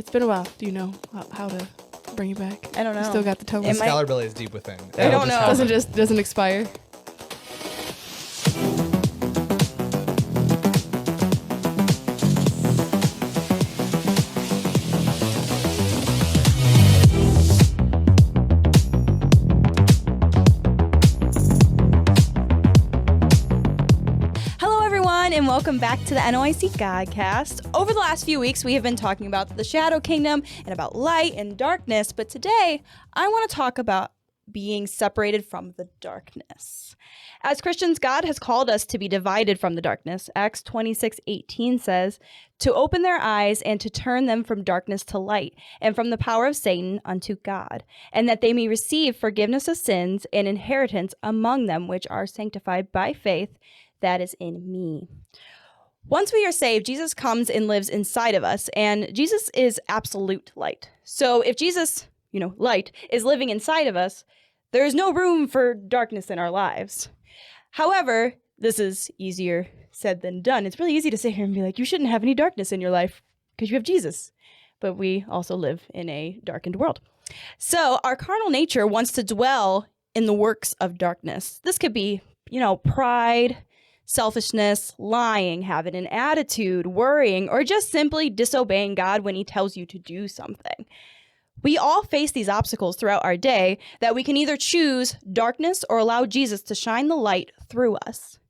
It's been a while. Do you know how to bring it back? I don't know. You still got the tone. The scholar ability is deep within. I don't know. Doesn't expire. And welcome back to the NOIC Godcast. Over the last few weeks, we have been talking about the Shadow Kingdom and about light and darkness, but today I want to talk about being separated from the darkness. As Christians, God has called us to be divided from the darkness. Acts 26:18 says, to open their eyes and to turn them from darkness to light and from the power of Satan unto God, and that they may receive forgiveness of sins and inheritance among them which are sanctified by faith that is in me. Once we are saved, Jesus comes and lives inside of us, and Jesus is absolute light. So if Jesus, light, is living inside of us, there is no room for darkness in our lives. However, this is easier said than done. It's really easy to sit here and be like, you shouldn't have any darkness in your life because you have Jesus. But we also live in a darkened world. So our carnal nature wants to dwell in the works of darkness. This could be, pride, selfishness, lying, having an attitude, worrying, or just simply disobeying God when he tells you to do something. We all face these obstacles throughout our day that we can either choose darkness or allow Jesus to shine the light through us.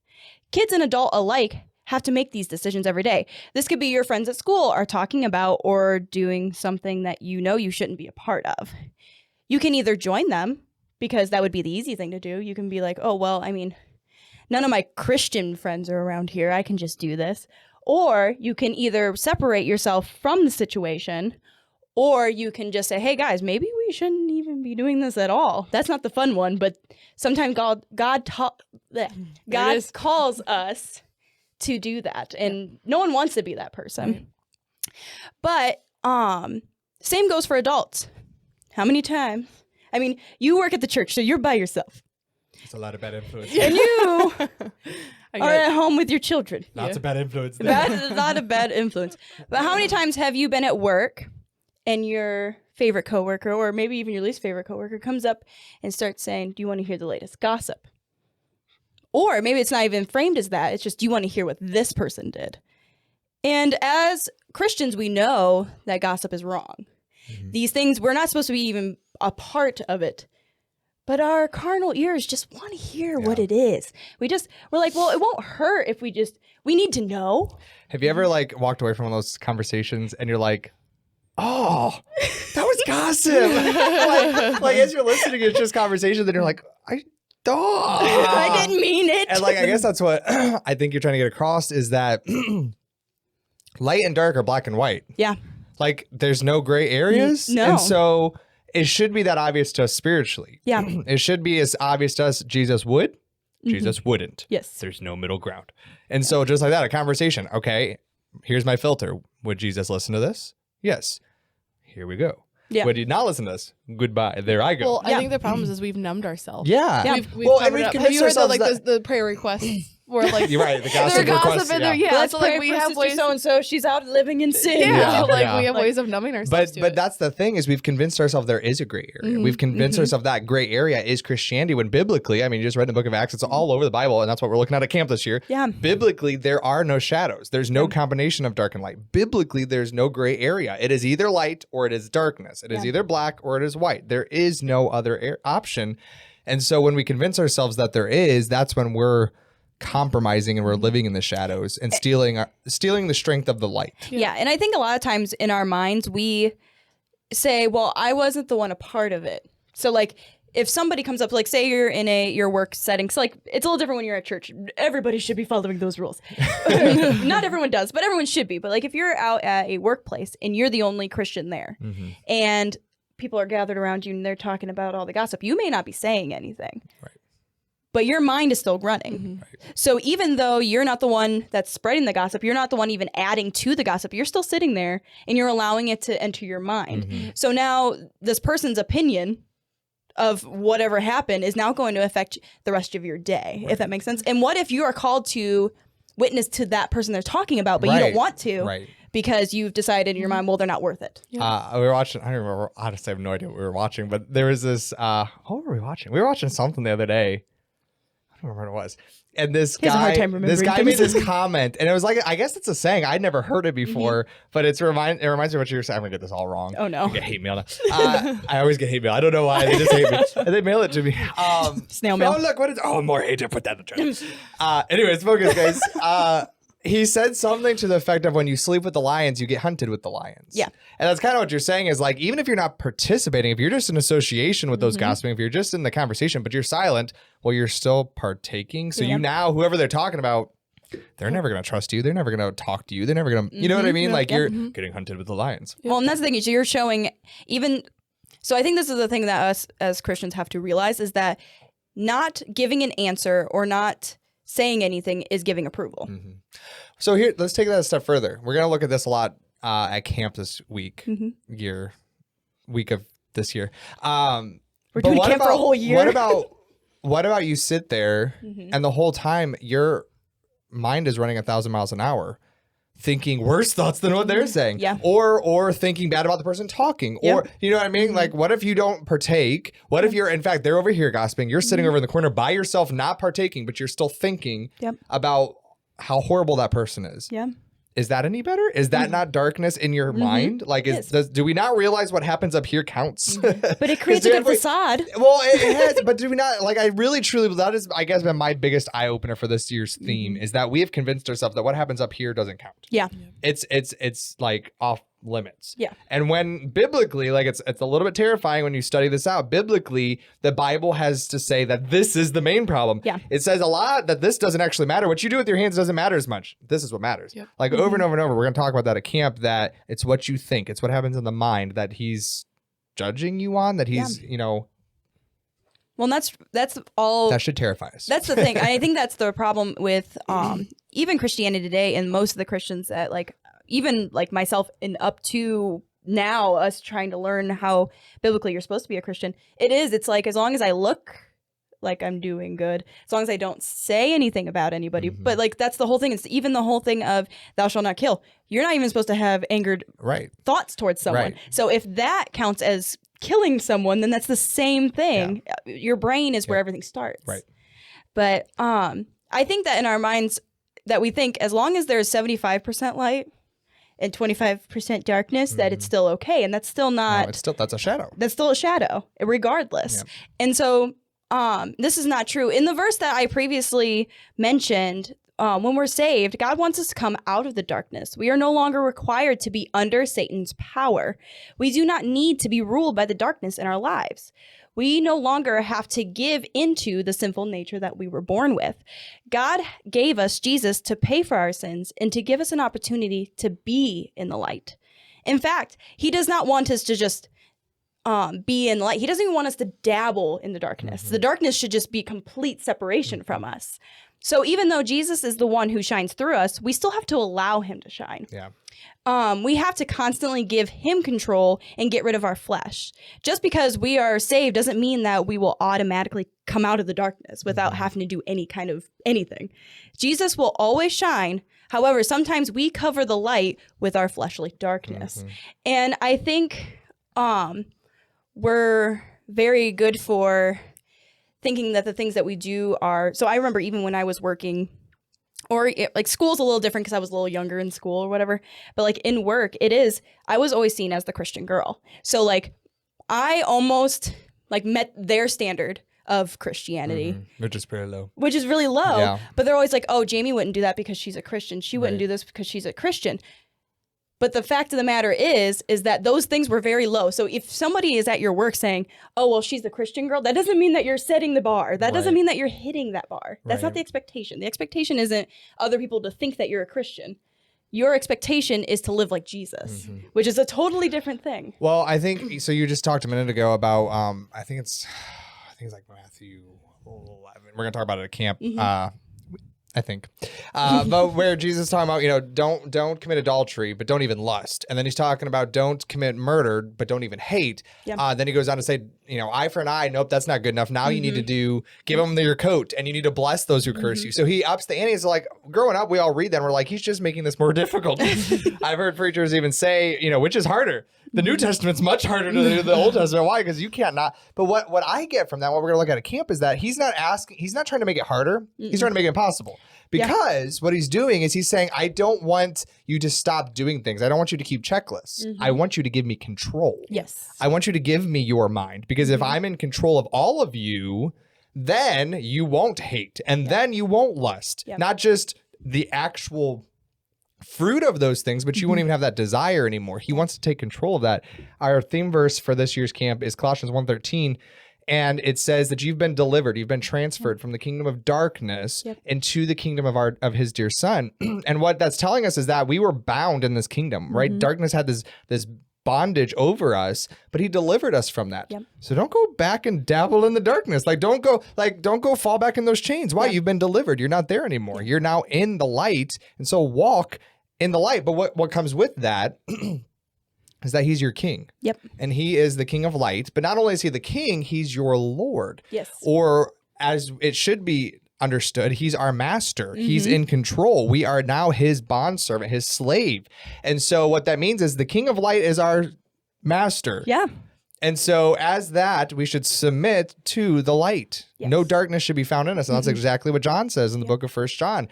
Kids and adult alike have to make these decisions every day. This could be your friends at school are talking about or doing something that you shouldn't be a part of. You can either join them, because that would be the easy thing to do. You can be like, oh, well, none of my Christian friends are around here. I can just do this. Or you can either separate yourself from the situation, or you can just say, hey, guys, maybe we shouldn't even be doing this at all. That's not the fun one, but sometimes God calls us to do that, and no one wants to be that person. Right. But same goes for adults. How many times? You work at the church, so you're by yourself. It's a lot of bad influence. And you are at home with your children. Lots of bad influence. That's not a bad influence. But how many times have you been at work and your favorite coworker, or maybe even your least favorite coworker, comes up and starts saying, do you want to hear the latest gossip? Or maybe it's not even framed as that. It's just, do you want to hear what this person did? And as Christians, we know that gossip is wrong. Mm-hmm. These things, we're not supposed to be even a part of it. But our carnal ears just want to hear what it is. We're like, well, it won't hurt if we need to know. Have you ever walked away from one of those conversations and you're like, oh, that was gossip. like as you're listening, it's just conversation. Then you're like, I didn't mean it. And I guess that's what I think you're trying to get across is that light and dark are black and white. Yeah. There's no gray areas. No. And so it should be that obvious to us spiritually. Yeah. It should be as obvious to us Jesus would, Jesus wouldn't. Yes. There's no middle ground. And so just like that, a conversation. Okay, here's my filter. Would Jesus listen to this? Yes. Here we go. Yeah. Would he not listen to this? Goodbye. There I go. Well, I think the problem is we've numbed ourselves. Yeah. We've and we've have convinced you heard ourselves the prayer requests? Where you're right. The gossip requests. Let's pray for Sister ways. So she's out living in sin. Yeah. We have ways of numbing ourselves. But that's the thing is we've convinced ourselves there is a gray area. We've convinced ourselves that gray area is Christianity when biblically, you just read in the book of Acts, it's all over the Bible, and that's what we're looking at camp this year. Yeah. Biblically, there are no shadows. There's no combination of dark and light. Biblically, there's no gray area. It is either light or it is darkness. It is either black or it is white. There is no other option. And so when we convince ourselves that there is, that's when we're compromising and we're living in the shadows and stealing the strength of the light. Yeah. And I think a lot of times in our minds, we say, well, I wasn't the one a part of it. So if somebody comes up, say you're in your work setting, so it's a little different when you're at church. Everybody should be following those rules. Not everyone does, but everyone should be. But if you're out at a workplace and you're the only Christian there and people are gathered around you and they're talking about all the gossip, you may not be saying anything. Right. But your mind is still running. Right. So even though you're not the one that's spreading the gossip, you're not the one even adding to the gossip, you're still sitting there and you're allowing it to enter your mind. So now this person's opinion of whatever happened is now going to affect the rest of your day, if that makes sense. And what if you are called to witness to that person they're talking about, but you don't want to because you've decided in your mind, well, they're not worth it. We were watching, I don't remember, honestly, I have no idea what we were watching, but there was this, what were we watching? We were watching something the other day. I don't remember what it was. And this guy made this comment, and it was like, I guess it's a saying. I'd never heard it before, but it reminds me of what you were saying. I'm going to get this all wrong. Oh, no. I get hate mail now. I always get hate mail. I don't know why. They just hate me. And they mail it to me. Snail mail. Oh, look, what is, more hate. Put that in the trash. Anyways, focus, guys. He said something to the effect of when you sleep with the lions, you get hunted with the lions. Yeah. And that's kind of what you're saying is like, even if you're not participating, if you're just in association with those gossiping, if you're just in the conversation, but you're silent, well, you're still partaking. So you now, whoever they're talking about, they're never going to trust you. They're never going to talk to you. They're never going to, you know what I mean? Like you're getting hunted with the lions. Well, and that's the thing is you're showing so I think this is the thing that us as Christians have to realize is that not giving an answer or not saying anything is giving approval. So here, let's take that a step further. We're going to look at this a lot at camp this week, week of this year. We're doing camp for a whole year. What about you sit there and the whole time your mind is running 1,000 miles an hour, thinking worse thoughts than what they're saying, or thinking bad about the person talking, or you know what I mean? Like, what if you don't partake? What if you're, in fact, they're over here gossiping, you're sitting over in the corner by yourself, not partaking, but you're still thinking about how horrible that person is? Yeah. Is that any better? Is that not darkness in your mind? Like, do we not realize what happens up here counts? But it creates a good facade. Well, it has, but do we not, like, I really, truly, that is, I guess, been my biggest eye opener for this year's theme is that we have convinced ourselves that what happens up here doesn't count. Yeah. It's like off limits. Yeah. And when biblically, like it's a little bit terrifying when you study this out. Biblically, the Bible has to say that this is the main problem. Yeah. It says a lot that this doesn't actually matter. What you do with your hands doesn't matter as much. This is what matters. Yep. Like over and over and over, we're going to talk about that at camp, that it's what you think. It's what happens in the mind that he's judging you on, that he's, you know. Well, that's all. That should terrify us. That's the thing. I think that's the problem with even Christianity today and most of the Christians that like, even like myself and up to now, us trying to learn how biblically you're supposed to be a Christian. It's like, as long as I look like I'm doing good, as long as I don't say anything about anybody, but like, that's the whole thing. It's even the whole thing of thou shalt not kill. You're not even supposed to have angered thoughts towards someone. So if that counts as killing someone, then that's the same thing. Yeah. Your brain is where everything starts. Right. But I think that in our minds that we think as long as there's 75% light and 25% darkness, that it's still okay. And that's still not... No, that's a shadow. That's still a shadow, regardless. Yep. And so this is not true. In the verse that I previously mentioned, when we're saved, God wants us to come out of the darkness. We are no longer required to be under Satan's power. We do not need to be ruled by the darkness in our lives. We no longer have to give into the sinful nature that we were born with. God gave us Jesus to pay for our sins and to give us an opportunity to be in the light. In fact, he does not want us to just be in light. He doesn't even want us to dabble in the darkness. The darkness should just be complete separation from us. So even though Jesus is the one who shines through us, we still have to allow him to shine. Yeah. We have to constantly give him control and get rid of our flesh. Just because we are saved doesn't mean that we will automatically come out of the darkness without having to do any kind of anything. Jesus will always shine. However, sometimes we cover the light with our fleshly darkness. And I think we're very good for thinking that the things that we do are... So I remember even when I was working... Or like school's a little different because I was a little younger in school or whatever. But like in work, I was always seen as the Christian girl. So like I almost like met their standard of Christianity. Which is pretty low. Which is really low. Yeah. But they're always like, oh, Jamie wouldn't do that because she's a Christian. She wouldn't do this because she's a Christian. But the fact of the matter is that those things were very low. So if somebody is at your work saying, oh, well, she's the Christian girl, that doesn't mean that you're setting the bar. That doesn't mean that you're hitting that bar. That's not the expectation. The expectation isn't other people to think that you're a Christian. Your expectation is to live like Jesus, which is a totally different thing. Well, I think, so you just talked a minute ago about, I think it's like Matthew 11. We're going to talk about it at camp. I think, but where Jesus is talking about, you know, don't commit adultery, but don't even lust. And then he's talking about don't commit murder, but don't even hate. Then he goes on to say, eye for an eye. Nope, that's not good enough. Now you need to give them your coat, and you need to bless those who curse you. So he ups the ante. It's like, growing up, we all read that and we're like, he's just making this more difficult. I've heard preachers even say, which is harder? The New Testament's much harder to do the Old Testament. Why? Because you can't not. But what I get from that, what we're going to look at camp, is that he's not trying to make it harder. He's trying to make it impossible. Because what he's doing is he's saying, I don't want you to stop doing things. I don't want you to keep checklists. I want you to give me control. Yes. I want you to give me your mind. Because if I'm in control of all of you, then you won't hate. And then you won't lust. Not just the actual fruit of those things, but you won't even have that desire anymore. He wants to take control of that. Our theme verse for this year's camp is Colossians 1:13. And it says that you've been delivered, you've been transferred from the kingdom of darkness into the kingdom of his dear son. And what that's telling us is that we were bound in this kingdom, right? Darkness had this bondage over us, but he delivered us from that. So don't go back and dabble in the darkness. Don't go fall back in those chains. Why? You've been delivered. You're not there anymore. You're now in the light. And so walk in the light. But what comes with that is that he's your king. And he is the king of light. But not only is he the king, he's your Lord. Or as it should be understood, he's our master. He's in control. We are now his bondservant, his slave. And so what that means is the king of light is our master. And so as that, we should submit to the light. No darkness should be found in us. And that's exactly what John says in the book of 1 John.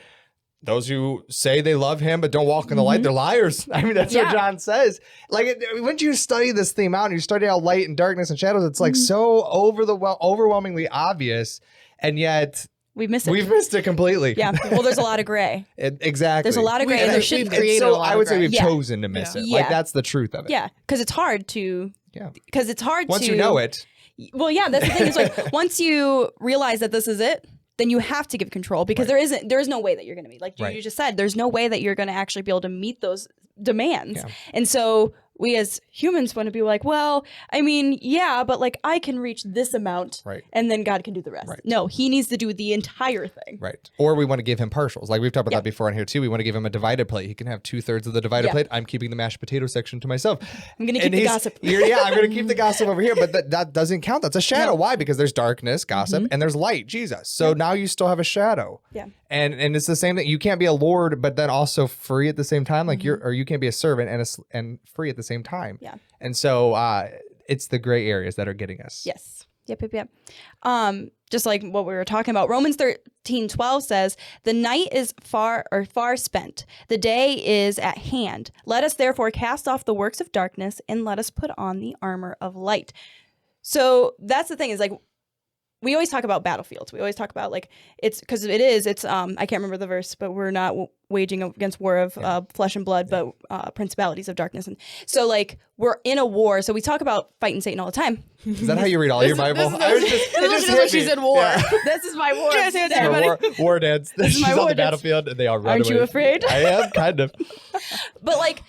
Those who say they love him but don't walk in the light, they're liars. I mean, that's what John says. When you study this theme out and you study out light and darkness and shadows, it's so overwhelmingly obvious, and yet we've missed it completely. Well, there's a lot of gray. Exactly. There's a lot of gray. There should create a lot I would of gray. say we've chosen to miss it. That's the truth of it. Because it's hard to. Because it's hard once to. you know it. Well, that's the thing. Is once you realize that this is it, then you have to give control, because there is no way that you're going to meet, like you just said, there's no way that you're going to actually be able to meet those demands. And so we as humans want to be like, well, I mean, but I can reach this amount, and then God can do the rest. No, he needs to do the entire thing. Or we want to give him partials. Like we've talked about that before on here too. We want to give him a divided plate. He can have 2/3 of the divided plate. I'm keeping the mashed potato section to myself. I'm going to keep the gossip. I'm going to keep the gossip over here, but that doesn't count. That's a shadow. Why? Because there's darkness, gossip, and there's light, Jesus. So now you still have a shadow. And it's the same thing. You can't be a lord, but then also free at the same time. Like you can't be a servant and free at the same time. And so it's the gray areas that are getting us. Yep. Just like what we were talking about, Romans 13:12 says, "The night is far spent. The day is at hand. Let us therefore cast off the works of darkness and let us put on the armor of light." So that's the thing, is we always talk about battlefields. We always talk about it's because it's I can't remember the verse, but we're not waging against war of flesh and blood, but principalities of darkness. And so we're in a war. So we talk about fighting Satan all the time. Is that how you read all your Bible? She's in war. This is my war. War dance. She's on the battlefield and they all run away. Aren't you afraid? I am, kind of. But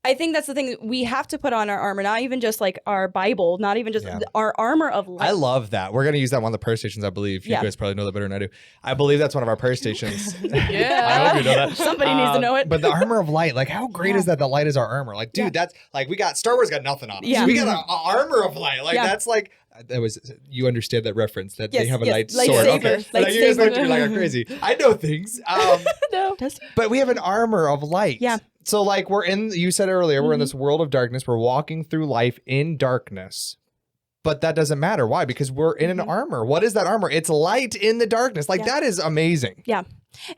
I think that's the thing. We have to put on our armor, not even just our Bible, not even just our armor of light. I love that. We're going to use that on one of the prayer stations, I believe. You guys probably know that better than I do. I believe that's one of our prayer stations. I hope you know that. Somebody needs to know it. But the armor of light, how great is that? The light is our armor. Dude, that's we got Star Wars got nothing on us. So we got an armor of light. That's that was, you understand that reference, that they have a light sword. Okay. You guys looked at me I'm crazy. I know things. No. But we have an armor of light. So we're you said earlier, we're in this world of darkness. We're walking through life in darkness. But that doesn't matter. Why? Because we're in an armor. What is that armor? It's light in the darkness. That is amazing.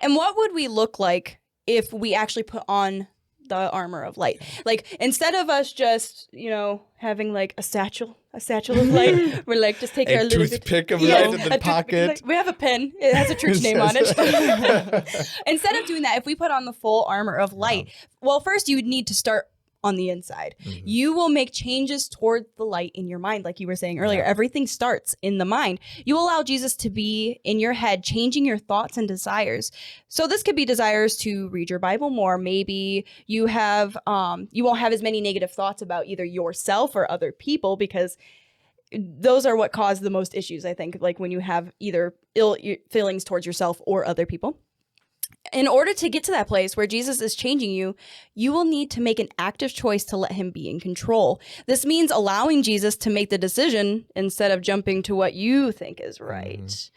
And what would we look like if we actually put on the armor of light? Instead of us just, having a satchel of light, we're just take our little toothpick of light in the pocket. We have a pen. It has a church name on it. Instead of doing that, if we put on the full armor of light, well, first you would need to start on the inside. You will make changes toward the light in your mind, like you were saying earlier. Everything starts in the mind. You allow Jesus to be in your head, changing your thoughts and desires. So this could be desires to read your Bible more. Maybe you have you won't have as many negative thoughts about either yourself or other people, because those are what cause the most issues, I think, when you have either ill feelings towards yourself or other people. in order to get to that place where Jesus is changing you, you will need to make an active choice to let him be in control. This means allowing Jesus to make the decision instead of jumping to what you think is right.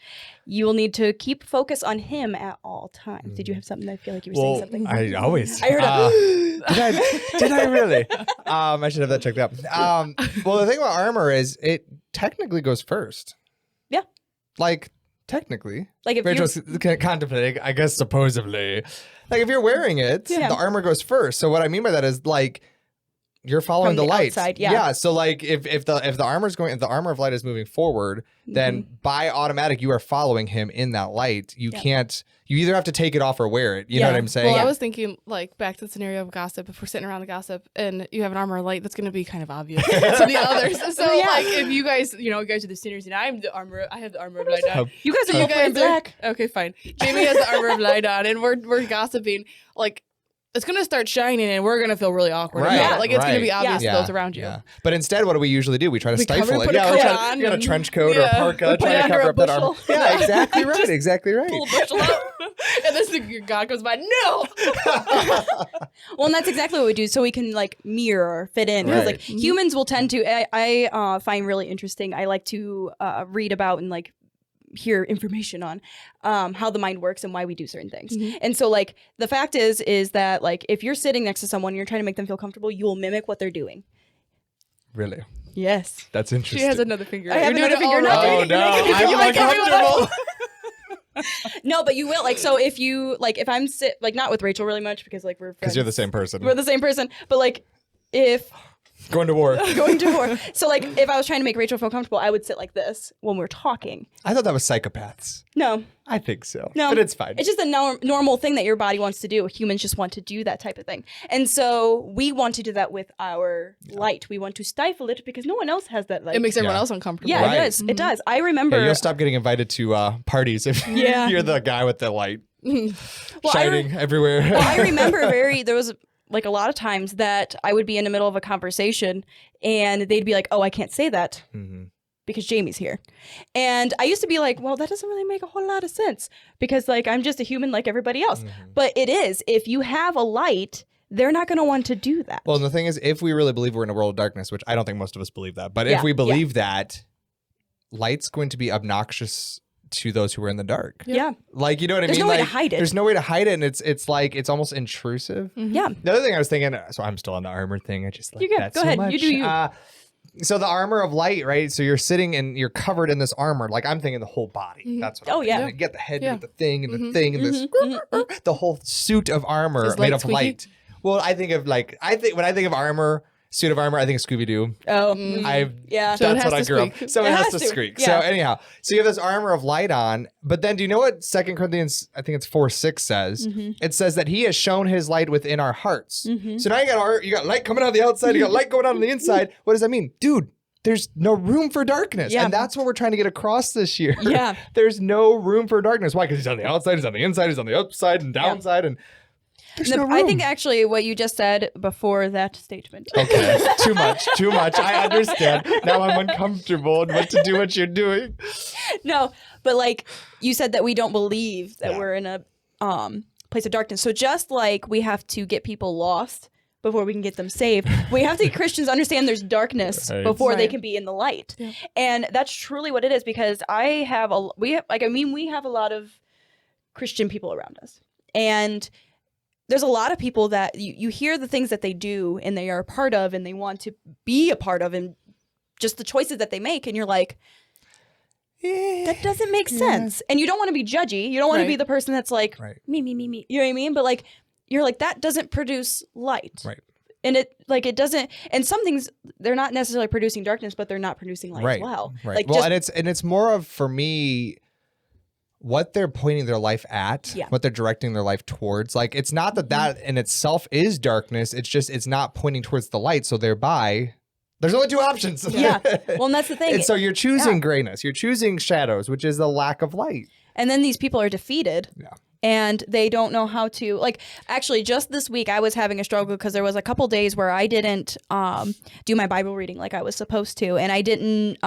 You will need to keep focus on him at all times. Did you have something? I feel like you were saying something. I always. I heard did I really? I should have that checked out. Well, the thing about armor is it technically goes first. Yeah. Like, technically. Like if Rachel's contemplating, I guess supposedly. Like, if you're wearing it, the armor goes first. So what I mean by that is, like, you're following from the light. Outside, yeah. So like if the armor of light is moving forward, then by automatic you are following him in that light. You can't. You either have to take it off or wear it. You know what I'm saying? Well, I was thinking like back to the scenario of gossip. If we're sitting around the gossip and you have an armor of light, that's going to be kind of obvious to the others. So like if you guys, you guys are the sinners and I have the armor of light on. You guys are both black. Okay, fine. Jamie has the armor of light on, and we're gossiping. Like, it's going to start shining and we're going to feel really awkward. Right. About it. Like, it's going to be obvious to those around you. Yeah. But instead, what do we usually do? We try to stifle it. We got a trench coat or a parka, try to cover up that armor. Yeah, exactly right. Exactly right. Pull a bushel out. And then God goes by, no! Well, and that's exactly what we do, so we can like mirror or fit in. Because like humans will tend to, I find really interesting. I like to read about and like hear information on how the mind works and why we do certain things. And so like the fact is that like if you're sitting next to someone and you're trying to make them feel comfortable, you will mimic what they're doing. Really? Yes. That's interesting. She has another finger. I have another finger. Oh no, I'm uncomfortable. No, but you will. Like, so if you like, if I'm like not with Rachel really much because like we're friends. Because you're the same person. We're the same person. But like if going to war. So like if I was trying to make Rachel feel comfortable, I would sit like this when we're talking. I thought that was psychopaths. No. I think so. No. But it's fine. It's just a normal thing that your body wants to do. Humans just want to do that type of thing. And so we want to do that with our light. We want to stifle it because no one else has that light. It makes everyone else uncomfortable. Yeah, it does. It does. I remember. Yeah, you'll stop getting invited to parties if you're the guy with the light shining everywhere. Well, I remember there was like a lot of times that I would be in the middle of a conversation and they'd be like, oh, I can't say that because Jamie's here. And I used to be like, well, that doesn't really make a whole lot of sense because like I'm just a human like everybody else. But it is. If you have a light, they're not going to want to do that. Well, and the thing is, if we really believe we're in a world of darkness, which I don't think most of us believe that, but if we believe that, light's going to be obnoxious to those who are in the dark. Yeah. Like, you know what I mean? There's no way like, to hide it. There's no way to hide it. And it's like, it's almost intrusive. Yeah. The other thing I was thinking, so I'm still on the armor thing. I just like that Go so ahead. much. You do you. So the armor of light, right? So you're sitting and you're covered in this armor. Like I'm thinking the whole body. That's what I'm thinking. You get the head with the thing and the thing and this, the whole suit of armor made of light. Well, I think of like, when I think of armor, suit of armor, I think of Scooby-Doo. Oh, that's what I grew up. So it has to squeak. So anyhow, so you have this armor of light on, but then do you know what 2 Corinthians, I think it's 4:6 says? It says that he has shown his light within our hearts. So now you got light coming out the outside, you got light going on the inside. What does that mean? Dude, there's no room for darkness. And that's what we're trying to get across this year. Yeah. There's no room for darkness. Why? Because he's on the outside, he's on the inside, he's on the upside and downside and I think actually what you just said before that statement. Okay, too much. I understand. Now I'm uncomfortable and what to do what you're doing. No, but like you said that we don't believe that we're in a place of darkness. So just like we have to get people lost before we can get them saved, we have to get Christians understand there's darkness before they can be in the light. Yeah. And that's truly what it is because we have a lot of Christian people around us. And there's a lot of people that you hear the things that they do and they are a part of and they want to be a part of and just the choices that they make. And you're like, that doesn't make sense. And you don't want to be judgy. You don't want to be the person that's like, me. You know what I mean? But like, you're like, that doesn't produce light. Right. And it doesn't, and some things, they're not necessarily producing darkness, but they're not producing light as well. Right. Like well, and it's more of, for me, what they're pointing their life at, what they're directing their life towards. Like, it's not that in itself is darkness. It's just, it's not pointing towards the light. So thereby, there's only two options. Yeah. Well, and that's the thing. And so you're choosing grayness. You're choosing shadows, which is the lack of light. And then these people are defeated. Yeah. and they don't know how to, like, actually just this week I was having a struggle because there was a couple days where I didn't do my Bible reading like I was supposed to, and I didn't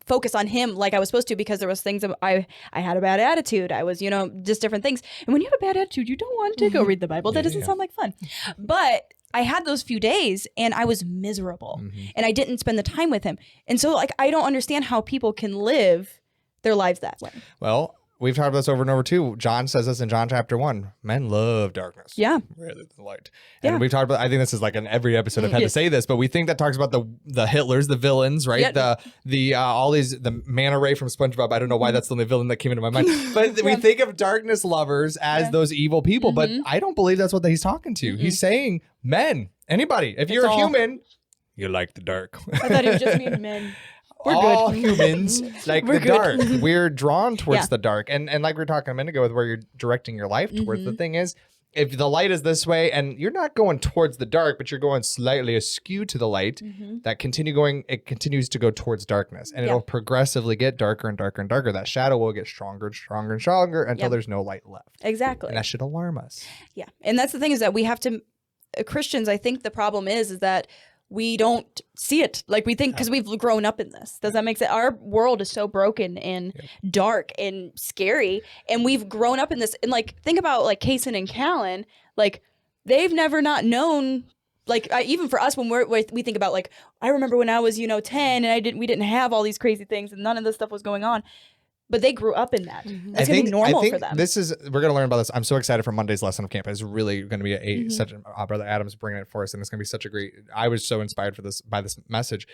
focus on him like I was supposed to because there was things that I had a bad attitude. I was, just different things. And when you have a bad attitude, you don't want to go read the Bible. That doesn't sound like fun. But I had those few days and I was miserable and I didn't spend the time with him. And so like, I don't understand how people can live their lives that way. Well, we've talked about this over and over too. John says this in John chapter 1. Men love darkness. Yeah. Rather than light. And we've talked about, I think this is like in every episode I've had to say this, but we think that talks about the Hitlers, the villains, right? The all these, the manta ray from SpongeBob. I don't know why that's the only villain that came into my mind. But we think of darkness lovers as those evil people, but I don't believe that's what he's talking to. He's saying men, anybody, if you're a human, you like the dark. I thought he was just mean men. We're all good. humans like the dark. We're drawn towards the dark. And like we were talking a minute ago with where you're directing your life towards, the thing is, if the light is this way and you're not going towards the dark, but you're going slightly askew to the light, that it continues to go towards darkness. And it'll progressively get darker and darker and darker. That shadow will get stronger and stronger and stronger until there's no light left. Exactly. And that should alarm us. Yeah. And that's the thing is that we have to, Christians, I think the problem is that we don't see it. Like we think, because we've grown up in this. Does that make sense? Our world is so broken and dark and scary. And we've grown up in this. And like, think about like Kaysen and Callan, like they've never not known, like even for us, when we think about like, I remember when I was, 10 and we didn't have all these crazy things and none of this stuff was going on. But they grew up in that. That's going to be normal for them. We're going to learn about this. I'm so excited for Monday's lesson of camp. It's really going to be such Brother Adam's bringing it for us. And it's going to be such a great, I was so inspired by this message.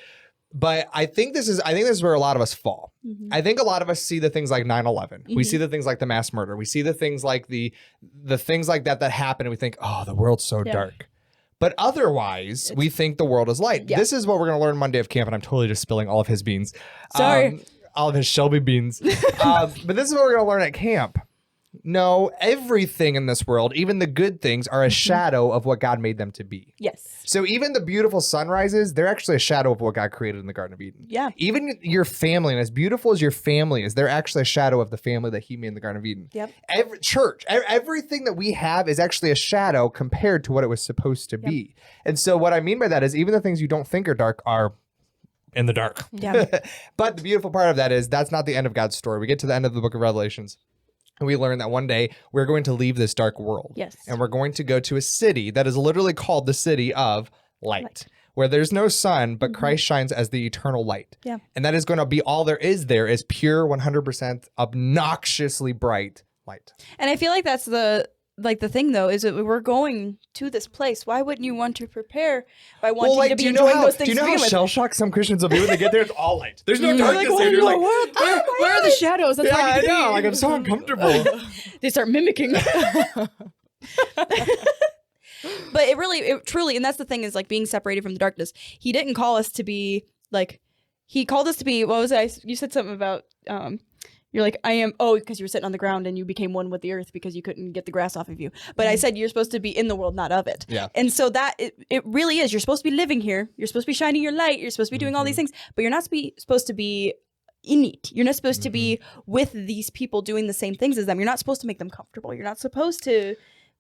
But I think this is where a lot of us fall. I think a lot of us see the things like 9/11. We see the things like the mass murder. We see the things like the things like that happen. And we think, oh, the world's so dark. But otherwise, we think the world is light. Yeah. This is what we're going to learn Monday of camp. And I'm totally just spilling all of his beans. Sorry. All of his Shelby beans. But this is what we're going to learn at camp. No, everything in this world, even the good things, are a shadow of what God made them to be. Yes. So even the beautiful sunrises, they're actually a shadow of what God created in the Garden of Eden. Yeah. Even your family, and as beautiful as your family is, they're actually a shadow of the family that he made in the Garden of Eden. Yep. Everything that we have is actually a shadow compared to what it was supposed to be. And so what I mean by that is even the things you don't think are dark are in the dark. Yeah. But the beautiful part of that is that's not the end of God's story. We get to the end of the book of Revelations and we learn that one day we're going to leave this dark world. Yes. And we're going to go to a city that is literally called the city of light. Where there's no sun, but Christ shines as the eternal light. Yeah. And that is going to be all there is pure, 100% obnoxiously bright light. And I feel like that's the thing though, is that we're going to this place. Why wouldn't you want to prepare by wanting to be enjoying those things? Do you know how shell-shocked some Christians will be when they get there? It's all light. There's no darkness there. You're like, where are the shadows? That's I know. Like, I'm so uncomfortable. They start mimicking. But it truly, and that's the thing is like being separated from the darkness. He didn't call us to be like, he called us to be, what was it? You said something about, you're like, I am, because you were sitting on the ground and you became one with the earth because you couldn't get the grass off of you. But I said you're supposed to be in the world, not of it. Yeah. And so that, it really is. You're supposed to be living here. You're supposed to be shining your light. You're supposed to be doing all these things. But you're not supposed to be in it. You're not supposed to be with these people doing the same things as them. You're not supposed to make them comfortable. You're not supposed to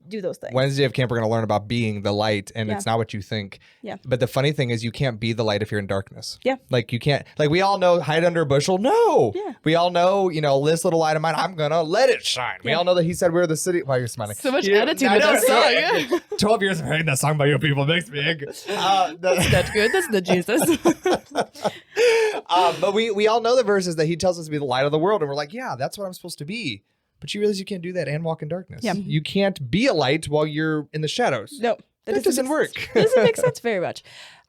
do those things. Wednesday of camp, we're going to learn about being the light, and it's not what you think. Yeah. But the funny thing is you can't be the light if you're in darkness. Yeah. Like you can't, like we all know hide under a bushel. No. Yeah. We all know, this little light of mine, I'm going to let it shine. We all know that he said we're the city. Why you're smiling? So much attitude in that song. 12 years of hearing that song by you people makes me angry. That's good. That's the Jesus. But we all know the verses that he tells us to be the light of the world. And we're like, yeah, that's what I'm supposed to be. But you realize you can't do that and walk in darkness. Yeah. You can't be a light while you're in the shadows. No. That doesn't work. That doesn't make sense very much.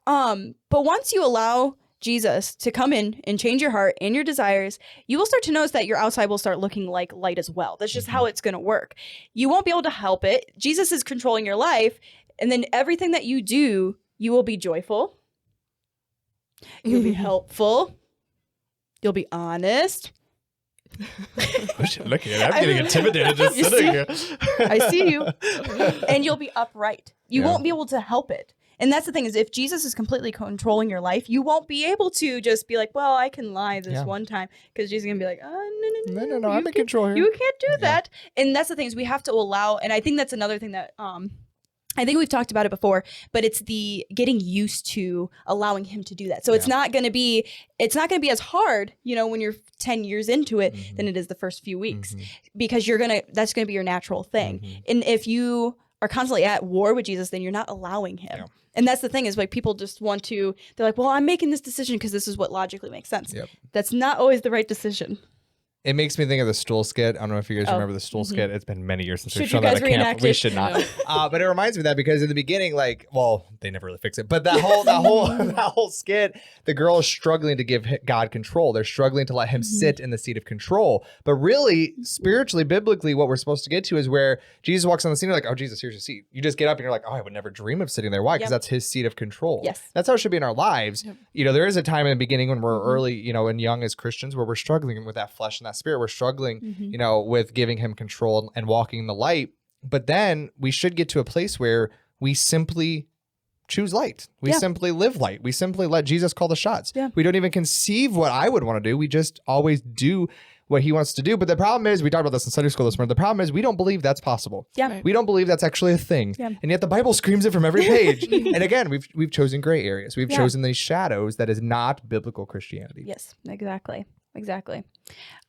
But once you allow Jesus to come in and change your heart and your desires, you will start to notice that your outside will start looking like light as well. That's just how it's going to work. You won't be able to help it. Jesus is controlling your life. And then everything that you do, you will be joyful. You'll be helpful. You'll be honest. Look at it. I'm getting intimidated just sitting here. I see you. And you'll be upright. You won't be able to help it. And that's the thing is if Jesus is completely controlling your life, you won't be able to just be like, well, I can lie this one time because Jesus is going to be like, oh, no, I'm in control here. You can't do that. And that's the thing is we have to allow, and I think that's another thing that I think we've talked about it before, but it's the getting used to allowing him to do that. So it's not going to be as hard, when you're 10 years into it than it is the first few weeks because that's going to be your natural thing. And if you are constantly at war with Jesus, then you're not allowing him. Yeah. And that's the thing is like people just they're like, well, I'm making this decision because this is what logically makes sense. Yep. That's not always the right decision. It makes me think of the stool skit. I don't know if you guys remember the stool skit. It's been many years since we've shown that at camp. We should not. But it reminds me of that because in the beginning, they never really fix it. But that whole skit, the girl is struggling to give God control. They're struggling to let him sit in the seat of control. But really, spiritually, biblically, what we're supposed to get to is where Jesus walks on the scene. You're like, oh, Jesus, here's your seat. You just get up and you're like, oh, I would never dream of sitting there. Why? Because that's his seat of control. Yes. That's how it should be in our lives. Yep. There is a time in the beginning when we're early, and young as Christians where we're struggling with that flesh and that spirit. We're struggling, with giving him control and walking in the light. But then we should get to a place where we simply choose light. We simply live light. We simply let Jesus call the shots. Yeah. We don't even conceive what I would want to do. We just always do what he wants to do. But the problem is, we talked about this in Sunday school this morning. The problem is we don't believe that's possible. Yeah. Right. We don't believe that's actually a thing. Yeah. And yet the Bible screams it from every page. And again, we've chosen gray areas. We've chosen these shadows that is not biblical Christianity. Yes, exactly.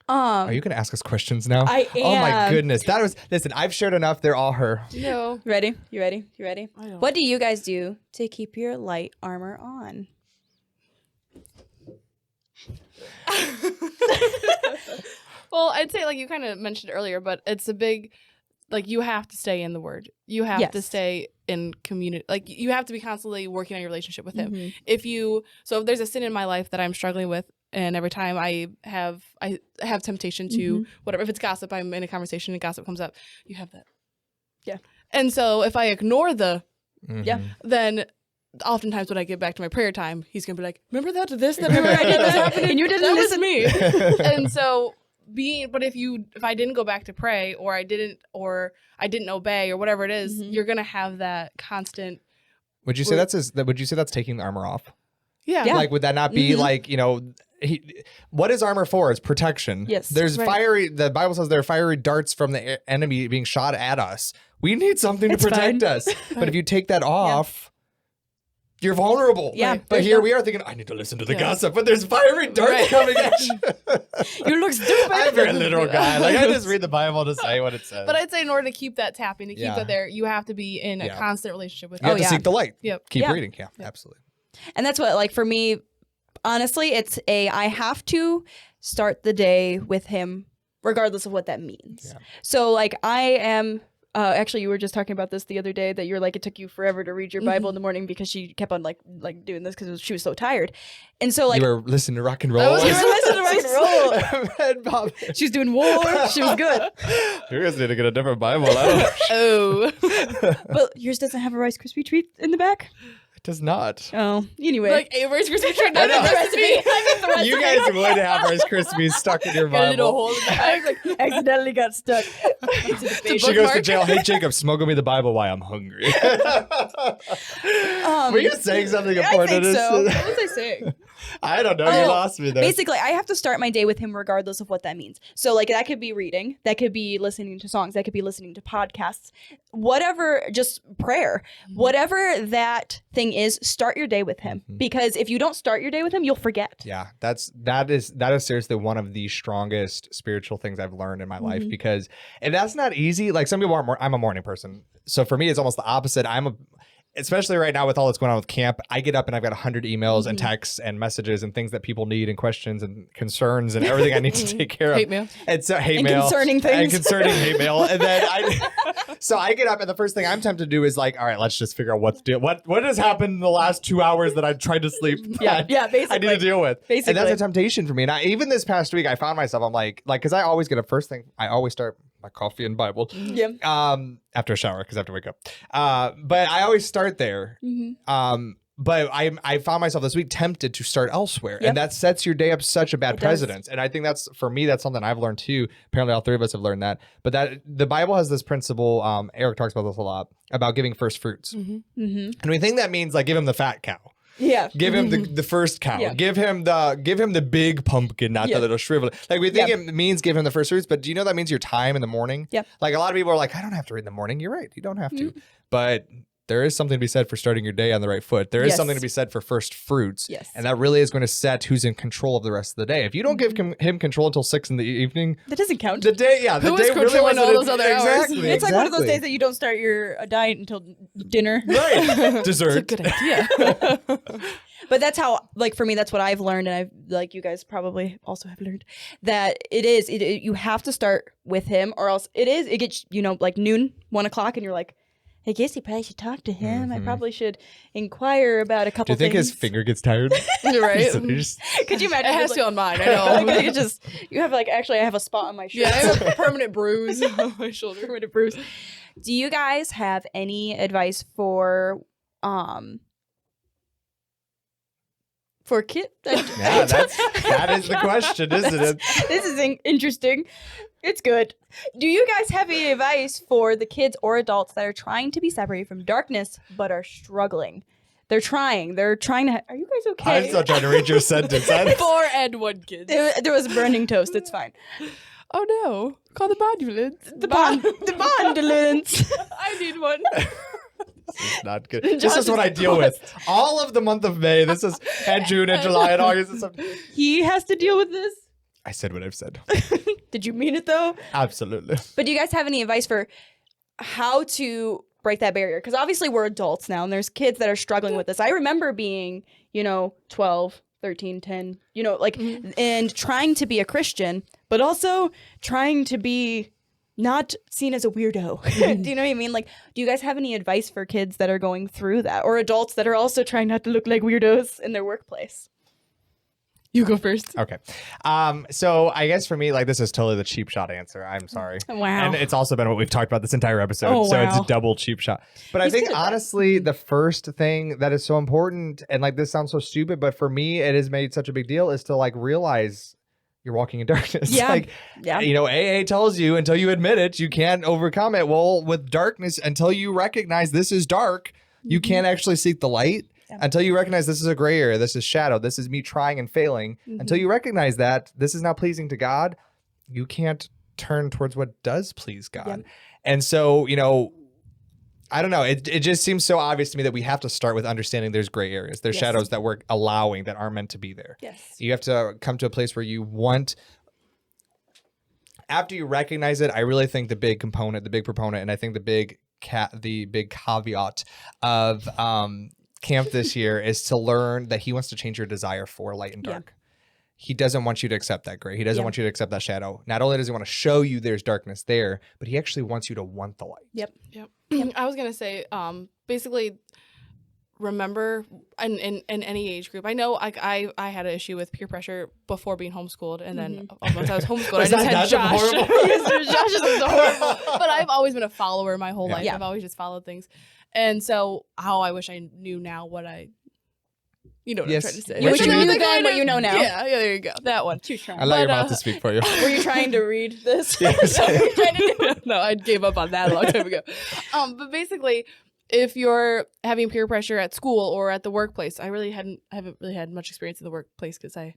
Are you going to ask us questions now? I am. Oh my goodness. Listen, I've shared enough. They're all her. No. Ready? You ready? What do you guys do to keep your light armor on? Well, I'd say like you kind of mentioned earlier, but it's a big, like you have to stay in the word. You have to stay in community. Like you have to be constantly working on your relationship with him. If there's a sin in my life that I'm struggling with, and every time I have temptation to whatever, if it's gossip, I'm in a conversation and gossip comes up, you have that. Yeah. And so if I ignore then oftentimes when I get back to my prayer time, he's going to be like, remember that remember I did that and you didn't listen to me. And so but if I didn't go back to pray or I didn't obey or whatever it is, you're going to have that constant. Would you say that's taking the armor off? Yeah. Like, would that not be like, what is armor for? It's protection. Yes. There's the Bible says there are fiery darts from the enemy being shot at us. We need something to protect us. But if you take that off, you're vulnerable. Yeah. Right. But here we are thinking, I need to listen to the gossip, but there's fiery darts coming at you. You look stupid. I'm a very literal guy. Like, I just read the Bible to say what it says. But I'd say in order to keep that tapping, to keep that there, you have to be in a constant relationship with him. You have to seek the light. Yep. Keep reading. Yeah, absolutely. And that's what, like, for me, honestly, I have to start the day with him, regardless of what that means. Yeah. So, like, I am, actually, you were just talking about this the other day, that you're like, it took you forever to read your Bible in the morning because she kept on, like doing this because she was so tired. And so, like. You were listening to rock and roll. You were listening to rock and roll. Bob. She was doing war. She was good. You guys need to get a different Bible. But yours doesn't have a Rice Krispie treat in the back? Does not. Oh, anyway. Like a Rice Krispie treat, not the recipe. You guys would have Rice Krispies stuck in your Bible. I like, accidentally got stuck. She goes to jail. Hey, Jacob, smuggle me the Bible while I'm hungry. Were you saying something important? I think so. What was I saying? I don't know. You lost me there. Basically, I have to start my day with him regardless of what that means. So, like, that could be reading. That could be listening to songs. That could be listening to podcasts. Whatever, just prayer. Whatever that thing is, start your day with him. Because if you don't start your day with him, you'll forget. Yeah, that is seriously one of the strongest spiritual things I've learned in my life. Because, and that's not easy. Like, some people aren't. I'm a morning person. So for me, it's almost the opposite. Especially right now with all that's going on with camp, I get up and I've got 100 emails and texts and messages and things that people need and questions and concerns and everything I need to take care of. Hate mail. And so hate mail. Concerning things. And concerning hate mail. And then I get up and the first thing I'm tempted to do is like, all right, let's just figure out what has happened in the last 2 hours that I tried to sleep. Basically. I need to deal with. Basically. And that's a temptation for me. And even this past week, I found myself, I'm like, because I always get a first thing, I always start my coffee and Bible. After a shower, because I have to wake up. But I always start there. But I found myself this week tempted to start elsewhere. Yep. And that sets your day up such a bad It precedence. And I think that's, for me, that's something I've learned too. Apparently all three of us have learned that. But that the Bible has this principle, Eric talks about this a lot, about giving first fruits. Mm-hmm. And we think that means like give him the fat cow. Yeah. Give him the first cow. Yeah. Give him the big pumpkin, not the little shrivel. Like we think it means give him the first fruits, but do you know that means your time in the morning? Yep. Like a lot of people are like, I don't have to read in the morning. You're right. You don't have to. But there is something to be said for starting your day on the right foot. There is something to be said for first fruits. Yes. And that really is going to set who's in control of the rest of the day. If you don't give him control until 6 in the evening, That doesn't count. the day, the Who day is really controlling wasn't all those other hours? exactly. It's like one of those exactly. days that you don't start your diet until dinner. Right. Dessert. It's a good idea. But that's how, like, for me, that's what I've learned, and I've, like, you guys probably also have learned, that you have to start with him, or else it gets, like noon, 1 o'clock, and you're like, I guess you probably should talk to him. I probably should inquire about a couple Do you think things. his finger gets tired? Right? Could you imagine? It has like, to on mine, I know. like, you just, you have, like, actually, I have a spot on my shirt. Yeah, I have a permanent bruise on my shoulder. Permanent bruise. Do you guys have any advice for kid? Yeah, that is the question, isn't it? This is interesting. It's good. Do you guys have any advice for the kids or adults that are trying to be separated from darkness but are struggling? They're trying to. Are you guys okay? I'm still trying to read your sentence. 4 and 1 kids. There was burning toast. It's fine. Oh no! Call the bondulance. The bondulance. I need one. This is not good. This is what I deal with all of the month of May. This is and June and July and August and stuff. He has to deal with this. I said what I've said. Did you mean it though? Absolutely. But do you guys have any advice for how to break that barrier? Because obviously we're adults now and there's kids that are struggling with this. I remember being, 12, 13, 10, and trying to be a Christian, but also trying to be not seen as a weirdo. Do you know what I mean? Like, do you guys have any advice for kids that are going through that, or adults that are also trying not to look like weirdos in their workplace? You go first. Okay. So I guess for me, like, this is totally the cheap shot answer. I'm sorry. Wow. And it's also been what we've talked about this entire episode. Oh, so it's wow. a double cheap shot. But He's I think good at that. honestly, the first thing that is so important, and like this sounds so stupid, but for me, it has made such a big deal, is to like realize you're walking in darkness. Yeah. Like, Yeah. AA tells you until you admit it, you can't overcome it. Well, with darkness, until you recognize this is dark, you can't actually seek the light. Yeah. Until you recognize this is a gray area, this is shadow, this is me trying and failing. Until you recognize that this is not pleasing to God, you can't turn towards what does please God. Yep. And so, I don't know. It just seems so obvious to me that we have to start with understanding there's gray areas. There's Yes. shadows that we're allowing that aren't meant to be there. Yes. You have to come to a place where you want. After you recognize it, I really think the big proponent, and I think the big caveat of camp this year is to learn that he wants to change your desire for light and dark. He doesn't want you to accept that gray. He doesn't want you to accept that shadow. Not only does he want to show you there's darkness there, but he actually wants you to want the light. Yep. I was gonna say, basically, remember in any age group. I know I had an issue with peer pressure before being homeschooled, and then once I was homeschooled, I just had Josh. Yes, Josh is horrible. But I've always been a follower my whole life. Yeah. I've always just followed things, and so how I wish I knew now what I. You know what Yes. I'm trying to say. You wish you knew Like, then what you know now. Yeah, there you go. That one. I allow your mouth to speak for you. Were you trying to read this? No, I gave up on that a long time ago. But basically, if you're having peer pressure at school or at the workplace, I haven't really had much experience in the workplace because I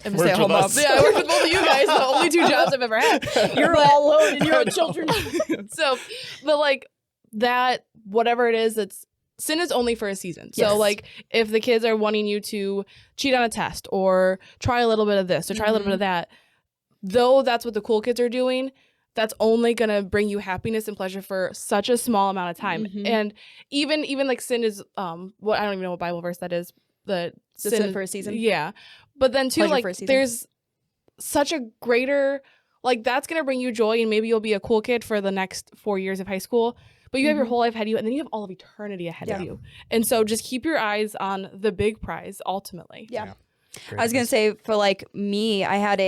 am a Worked stay-at-home with mom. us. Yeah, I worked with both of you guys. The only 2 jobs I've ever had. You're all alone and you have children. So, but like that, whatever it is, sin is only for a season. So Yes. like if the kids are wanting you to cheat on a test or try a little bit of this or try a little bit of that, though that's what the cool kids are doing, that's only going to bring you happiness and pleasure for such a small amount of time. And even like sin is what I don't even know what Bible verse that is. The sin for a season. Yeah. But then too, Pleasure like for a season. there's such a greater, like that's going to bring you joy, and maybe you'll be a cool kid for the next 4 years of high school. But you have your whole life ahead of you, and then you have all of eternity ahead of you. And so just keep your eyes on the big prize, ultimately. Yeah. I was going to say, for like me, I had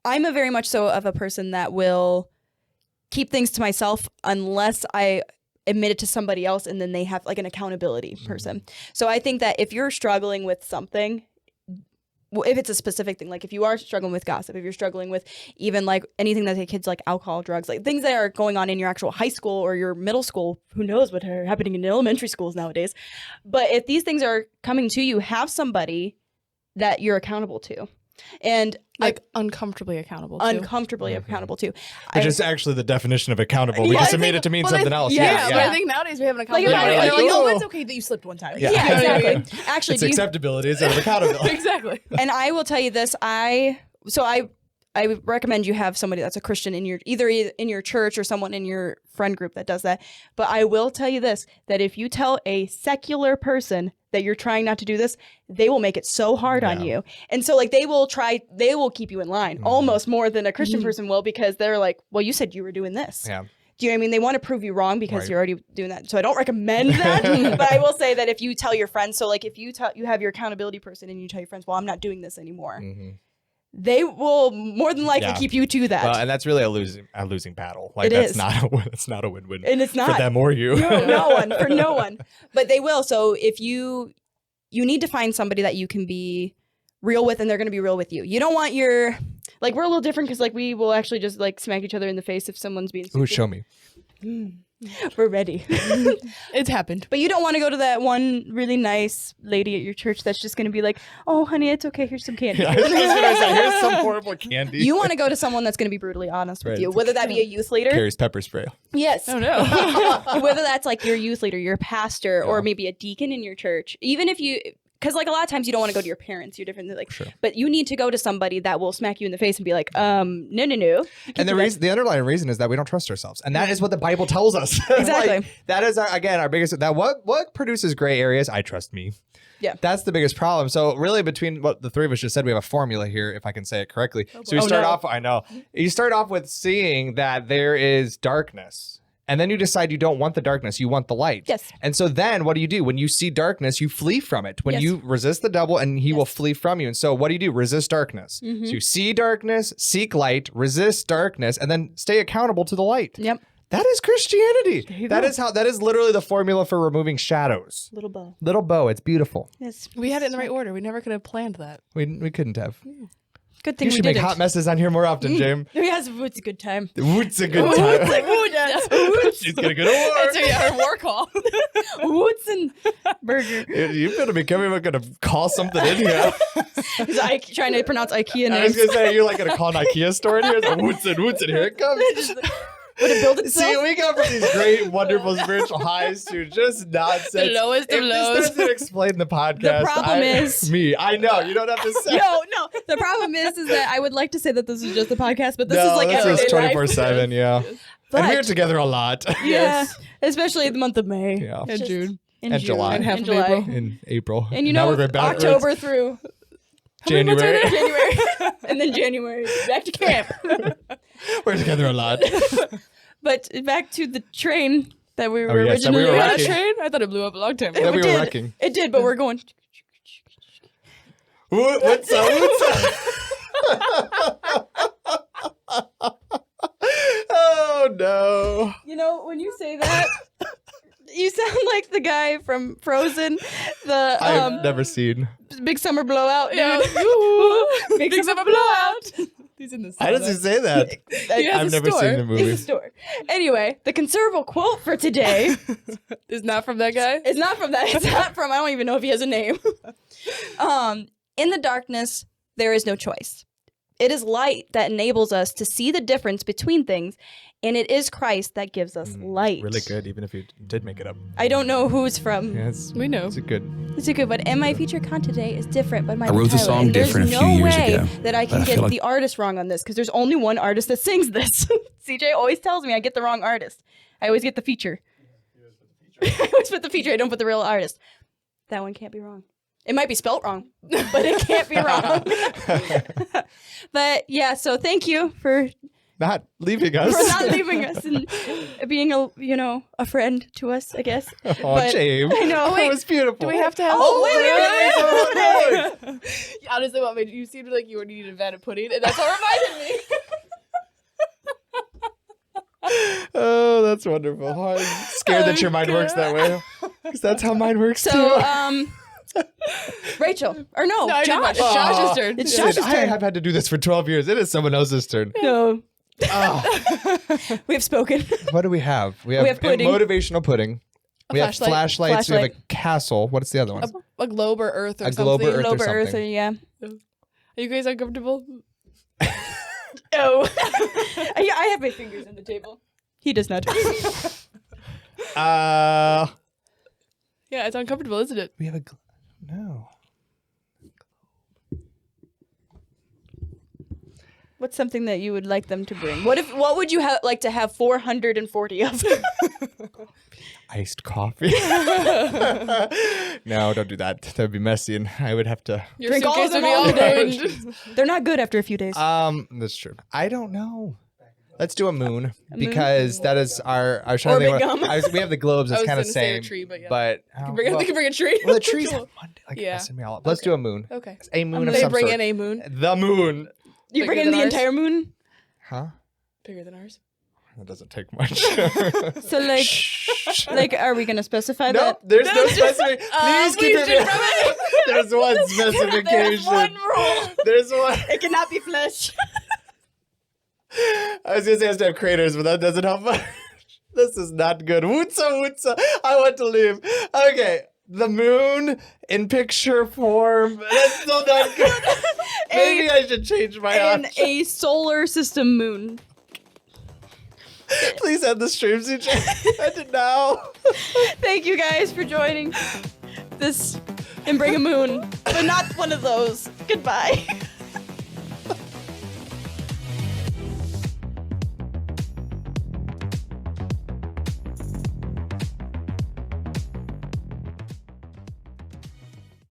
I'm a very much so of a person that will keep things to myself unless I admit it to somebody else, and then they have like an accountability person. So I think that if you're struggling with something, if it's a specific thing, like if you are struggling with gossip, if you're struggling with even like anything that the kids like alcohol, drugs, like things that are going on in your actual high school or your middle school, who knows what are happening in elementary schools nowadays. But if these things are coming to you, have somebody that you're accountable to. And like uncomfortably accountable to. Accountable to. Which is actually the definition of accountable. We just made it to mean something else. Yeah, but I think nowadays we have an accountability. Like, oh, it's okay that you slipped one time. Yeah, exactly. Actually, it's acceptability instead of accountability. Exactly. And I will tell you this, I recommend you have somebody that's a Christian in your either in your church or someone in your friend group that does that. But I will tell you this, that if you tell a secular person that you're trying not to do this, they will make it so hard on you. And so like they will keep you in line almost more than a Christian person will, because they're like, well, you said you were doing this. Yeah. Do you know what I mean? They want to prove you wrong because you're already doing that. So I don't recommend that. But I will say that if you tell your friends, so like if you have your accountability person and you tell your friends, well, I'm not doing this anymore. They will more than likely keep you to that. Well, and that's really a losing battle. Like it's not a win-win. And it's not for them or you. No one. But they will. So if you need to find somebody that you can be real with, and they're going to be real with you. You don't want your, like, we're a little different because like we will actually just like smack each other in the face if someone's being stupid. Ooh, show me. We're ready. It's happened. But you don't want to go to that one really nice lady at your church that's just going to be like, oh, honey, it's okay. Here's some candy. Yeah, I was going to say, here's some horrible candy. You want to go to someone that's going to be brutally honest with you, whether that be a youth leader. Carries pepper spray. Yes. Oh, no. Whether that's like your youth leader, your pastor, or maybe a deacon in your church. Even if you... Because like a lot of times you don't want to go to your parents. You're different. Like, but you need to go to somebody that will smack you in the face and be like, no. And the underlying reason is that we don't trust ourselves, and that is what the Bible tells us. Exactly. Like, that is our biggest. That what produces gray areas? I trust me. Yeah. That's the biggest problem. So really, between what the three of us just said, we have a formula here, if I can say it correctly. So you start off with seeing that there is darkness. And then you decide you don't want the darkness, you want the light. Yes. And so then what do? When you see darkness, you flee from it. When you resist the devil, and he will flee from you. And so what do? Resist darkness. So you see darkness, seek light, resist darkness, and then stay accountable to the light. Yep. That is Christianity. That is literally the formula for removing shadows. Little bow. Little bow. It's beautiful. Yes. We had it in the right order. We never could have planned that. We couldn't have. Good thing you should make hot messes on here more often, Jim. Yes, it's a good time. It's a good time. She's gonna get a award. That's our war call. Woods and burger. You're gonna be coming. We're gonna call something in here. He's trying to pronounce IKEA names. I was gonna say, you're like gonna call an IKEA store in here. It's like, Woods and here it comes. Would it build itself? See, we go from these great, wonderful spiritual highs to just nonsense. The lowest of lows. This doesn't explain the podcast. The problem is me. I know you don't have to say. No. The problem is that I would like to say that this is just a podcast, but this is like this is everyday 24/7. Yeah, but, and we're together a lot. Yeah, especially the month of May. Yeah, and June, and July, and half of July. April, in April, and you know, we're going backwards. October through January, and then January back to camp. We're together a lot. But back to the train that we were yes, originally on a wrecking. train. I thought it blew up a long time That ago. we were wrecking. It did, but we're going. What's up? Oh no! You know, when you say that, you sound like the guy from Frozen. I've never seen Big Summer Blowout. Dude. Yeah. Big Summer Blowout. He's in the How does he say that? I've never seen the movie. It's a store. Anyway, the conservative quote for today is not from that guy. It's not from that. It's not from. I don't even know if he has a name. In the darkness, there is no choice. It is light that enables us to see the difference between things, and it is Christ that gives us light. Really good, even if you did make it up. I don't know who it's from. Yeah, we know. It's a good. It's a good one. And my feature con today is different, but my I wrote the song different a few years ago. That I can get the artist wrong on this, because there's only one artist that sings this. CJ always tells me I get the wrong artist. I always get the feature. I always put the feature. I don't put the real artist. That one can't be wrong. It might be spelt wrong, but it can't be wrong. But yeah, so thank you for not leaving us. For not leaving us and being a friend to us, I guess. Oh, James. I know. It was beautiful. Do we have to have wait. Honestly, what made you seemed like you needed a vat of pudding, and that's what reminded me. Oh, that's wonderful. I'm scared that your mind works that way. Because that's how mine works too. Rachel. Or no, No, Josh. Josh's turn. It's Listen, Josh's I turn. have had to do this for 12 years. It is someone else's turn. No. Oh, We have spoken. what do we have? We have pudding. motivational pudding. We have flashlight. flashlights. We have a castle. What's the other one? A globe or earth or A something. globe or earth. Globe or Earth, something. yeah. Are you guys uncomfortable? Oh. I have my fingers on the table. He does not. Yeah, it's uncomfortable, isn't it? We have no. What's something that you would like them to bring? What would you like to have 440 of? Iced coffee. No, don't do that. That would be messy, and I would have to. Your Drink all of suitcase them would be all all day. ruined. They're not good after a few days. That's true. I don't know. Let's do a moon because that is our. I was trying Orbit to think. gum. We have the globes. I It's was kind of gonna say a same. tree, but yeah. But They can bring a tree. well, the trees have Monday. Like, Yeah. messing me all up. Let's do a moon. Okay. A moon of They some bring sort. in a moon. The moon. You bigger bring in than the ours? entire moon? Huh? Bigger than ours. That doesn't take much. So like, are we gonna specify Nope, that? there's no specific. Please keep please it. There's one specification. There's one rule. There's one. It cannot be flesh. I was gonna say it has to have craters, but that doesn't help much. This is not good. Wootsa. I want to leave. Okay. The moon in picture form. That's still not good. Maybe I should change my And option. a solar system moon. Please end the stream, CJ. End it now. Thank you guys for joining this and bring a moon, but not one of those. Goodbye.